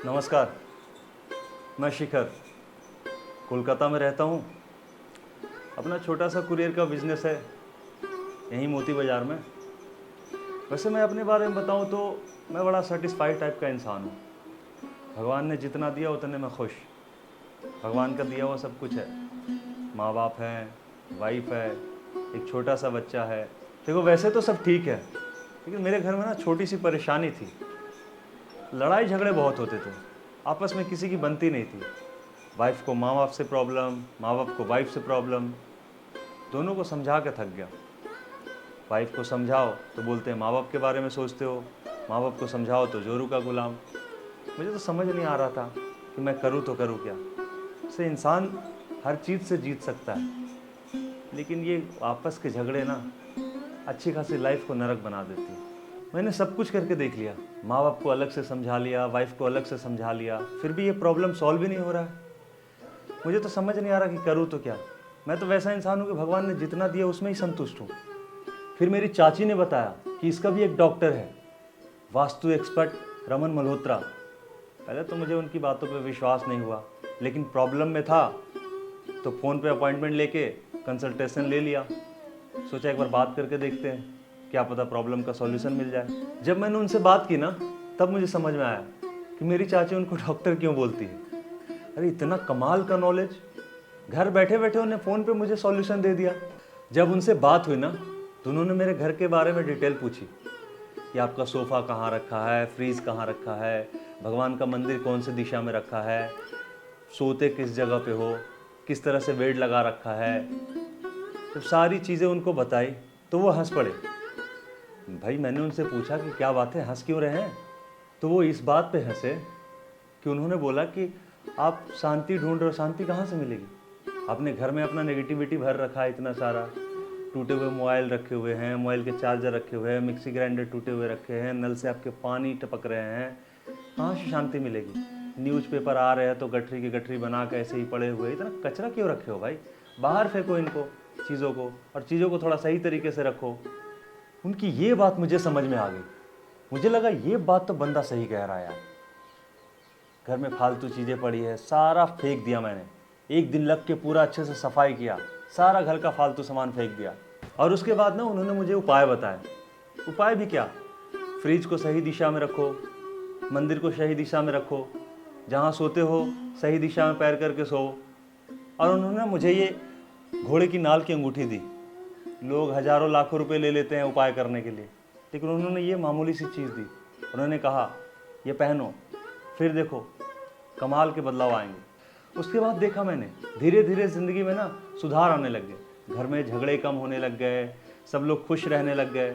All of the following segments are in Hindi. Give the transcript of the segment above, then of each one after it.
नमस्कार, मैं शिखर कोलकाता में रहता हूँ। अपना छोटा सा कुरियर का बिज़नेस है यहीं मोती बाज़ार में। वैसे मैं अपने बारे में बताऊँ तो मैं बड़ा सेटिस्फाइड टाइप का इंसान हूँ। भगवान ने जितना दिया उतने में खुश। भगवान का दिया हुआ सब कुछ है, माँ बाप हैं, वाइफ है, एक छोटा सा बच्चा है। देखो वैसे तो सब ठीक है, लेकिन मेरे घर में ना छोटी सी परेशानी थी। लड़ाई झगड़े बहुत होते थे, आपस में किसी की बनती नहीं थी। वाइफ को माँ बाप से प्रॉब्लम, माँ बाप को वाइफ से प्रॉब्लम, दोनों को समझा के थक गया। वाइफ को समझाओ तो बोलते हैं माँ बाप के बारे में सोचते हो, माँ बाप को समझाओ तो जोरू का गुलाम। मुझे तो समझ नहीं आ रहा था कि मैं करूँ तो करूँ क्या। इससे इंसान हर चीज़ से जीत सकता है, लेकिन ये आपस के झगड़े ना अच्छी खासी लाइफ को नरक बना देती है। मैंने सब कुछ करके देख लिया, माँ बाप को अलग से समझा लिया, वाइफ को अलग से समझा लिया, फिर भी ये प्रॉब्लम सॉल्व ही नहीं हो रहा है। मुझे तो समझ नहीं आ रहा कि करूँ तो क्या। मैं तो वैसा इंसान हूँ कि भगवान ने जितना दिया उसमें ही संतुष्ट हूँ। फिर मेरी चाची ने बताया कि इसका भी एक डॉक्टर है, वास्तु एक्सपर्ट रमन मल्होत्रा। पहले तो मुझे उनकी बातों पर विश्वास नहीं हुआ, लेकिन प्रॉब्लम में था तो फ़ोन पे अपॉइंटमेंट लेके कंसल्टेशन ले लिया। सोचा एक बार बात करके देखते हैं, क्या पता प्रॉब्लम का सॉल्यूशन मिल जाए। जब मैंने उनसे बात की ना, तब मुझे समझ में आया कि मेरी चाची उनको डॉक्टर क्यों बोलती है। अरे इतना कमाल का नॉलेज, घर बैठे बैठे उन्हें फ़ोन पे मुझे सॉल्यूशन दे दिया। जब उनसे बात हुई ना, तो उन्होंने मेरे घर के बारे में डिटेल पूछी कि आपका सोफ़ा कहाँ रखा है, फ्रीज कहाँ रखा है, भगवान का मंदिर कौन सी दिशा में रखा है, सोते किस जगह पे हो, किस तरह से बेड लगा रखा है। जब सारी चीज़ें उनको बताई तो वो हंस पड़े। भाई मैंने उनसे पूछा कि क्या बात है, हंस क्यों रहे हैं। तो वो इस बात पे हंसे कि उन्होंने बोला कि आप शांति ढूंढ रहे हो, शांति कहाँ से मिलेगी। आपने घर में अपना नेगेटिविटी भर रखा है इतना सारा, टूटे हुए मोबाइल रखे हुए हैं, मोबाइल के चार्जर रखे हुए हैं, मिक्सी ग्राइंडर टूटे हुए रखे हैं, नल से आपके पानी टपक रहे हैं, कहाँ से शांति मिलेगी। न्यूज़पेपर आ रहे हैं तो गठरी की गठरी बना के ऐसे ही पड़े हुए, इतना कचरा क्यों रखे हो भाई। बाहर फेंको इनको चीज़ों को, और चीज़ों को थोड़ा सही तरीके से रखो। उनकी ये बात मुझे समझ में आ गई। मुझे लगा ये बात तो बंदा सही कह रहा है यार। घर में फालतू चीज़ें पड़ी है, सारा फेंक दिया मैंने। एक दिन लग के पूरा अच्छे से सफाई किया, सारा घर का फालतू सामान फेंक दिया। और उसके बाद ना उन्होंने मुझे उपाय बताए। उपाय भी क्या, फ्रिज को सही दिशा में रखो, मंदिर को सही दिशा में रखो, जहाँ सोते हो सही दिशा में पैर करके सो। और उन्होंने मुझे ये घोड़े की नाल की अंगूठी दी। लोग हज़ारों लाखों रुपए ले लेते हैं उपाय करने के लिए, लेकिन उन्होंने ये मामूली सी चीज़ दी। उन्होंने कहा ये पहनो, फिर देखो कमाल के बदलाव आएंगे। उसके बाद देखा मैंने धीरे धीरे ज़िंदगी में ना सुधार आने लग गए। घर में झगड़े कम होने लग गए, सब लोग खुश रहने लग गए।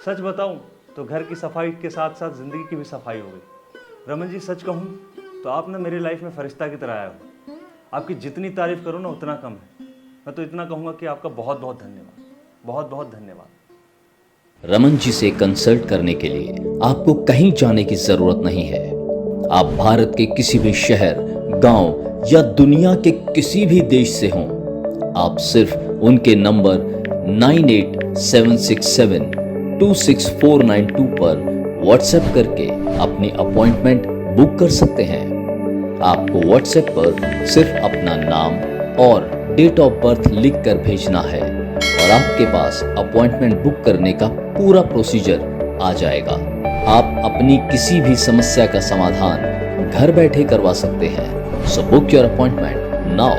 सच बताऊँ तो घर की सफाई के साथ साथ ज़िंदगी की भी सफाई हो गई। रमन जी सच कहूँ तो आप ना मेरी लाइफ में फरिश्ता की तरह आए हो। आपकी जितनी तारीफ़ करो ना उतना कम है। मैं तो इतना कहूँगा कि आपका बहुत बहुत धन्यवाद, बहुत बहुत धन्यवाद। रमन जी से कंसल्ट करने के लिए आपको कहीं जाने की जरूरत नहीं है। आप भारत के किसी भी शहर, गांव या दुनिया के किसी भी देश से हों, आप सिर्फ उनके नंबर 9876726492 पर व्हाट्सएप करके अपनी अपॉइंटमेंट बुक कर सकते हैं। आपको व्हाट्सएप पर सिर्फ अपना नाम और डेट ऑफ बर्थ लिख कर भेजना है और आपके पास अपॉइंटमेंट बुक करने का पूरा प्रोसीजर आ जाएगा। आप अपनी किसी भी समस्या का समाधान घर बैठे करवा सकते हैं। So book your appointment now.